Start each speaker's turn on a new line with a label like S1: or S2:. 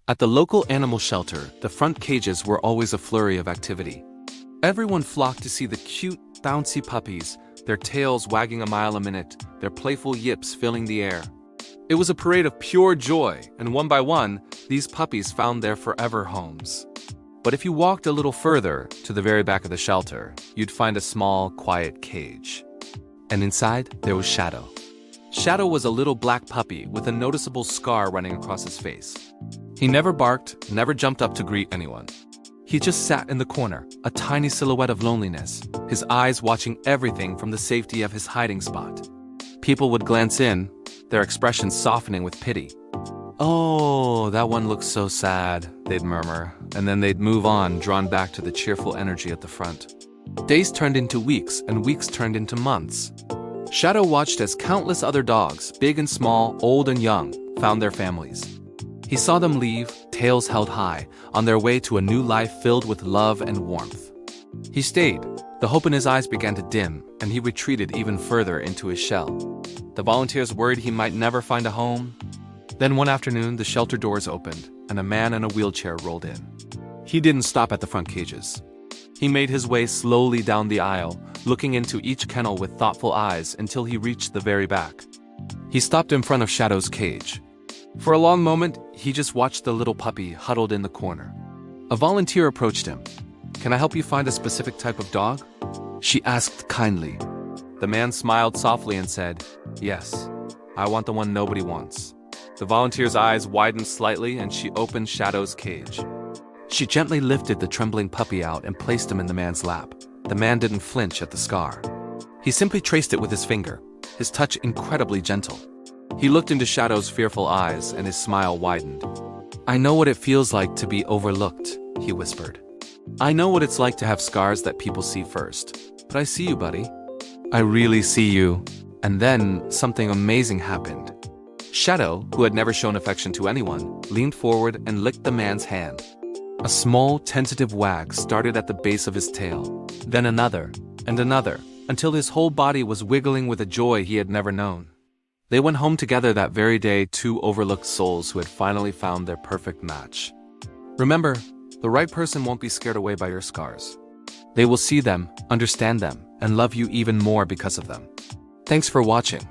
S1: At the local animal shelter, the front cages were always a flurry of activity. Everyone flocked to see the cute, bouncy puppies, their tails wagging a mile a minute, their playful yips filling the air. It was a parade of pure joy, and one by one, these puppies found their forever homes. But if you walked a little further, to the very back of the shelter, you'd find a small, quiet cage. And inside, there was Shadow. Shadow was a little black puppy with a noticeable scar running across his face. He never barked, never jumped up to greet anyone. He just sat in the corner, a tiny silhouette of loneliness, his eyes watching everything from the safety of his hiding spot. People would glance in, their expressions softening with pity. "Oh, that one looks so sad," they'd murmur, and then they'd move on, drawn back to the cheerful energy at the front. Days turned into weeks, and weeks turned into months. Shadow watched as countless other dogs, big and small, old and young, found their families. He saw them leave, tails held high, on their way to a new life filled with love and warmth. He stayed. The hope in his eyes began to dim, and he retreated even further into his shell. The volunteers worried he might never find a home. Then one afternoon, the shelter doors opened, and a man in a wheelchair rolled in. He didn't stop at the front cages. He made his way slowly down the aisle, looking into each kennel with thoughtful eyes until he reached the very back. He stopped in front of Shadow's cage. For a long moment, he just watched the little puppy huddled in the corner. A volunteer approached him. "Can I help you find a specific type of dog?" she asked kindly. The man smiled softly and said, "Yes, I want the one nobody wants." The volunteer's eyes widened slightly and she opened Shadow's cage. She gently lifted the trembling puppy out and placed him in the man's lap. The man didn't flinch at the scar. He simply traced it with his finger, his touch incredibly gentle. He looked into Shadow's fearful eyes and his smile widened. "I know what it feels like to be overlooked," he whispered. "I know what it's like to have scars that people see first. But I see you, buddy. I really see you." And then something amazing happened. Shadow, who had never shown affection to anyone, leaned forward and licked the man's hand. A small, tentative wag started at the base of his tail, then another, and another, until his whole body was wiggling with a joy he had never known. They went home together that very day, two overlooked souls who had finally found their perfect match. Remember, the right person won't be scared away by your scars. They will see them, understand them, and love you even more because of them. Thanks for watching.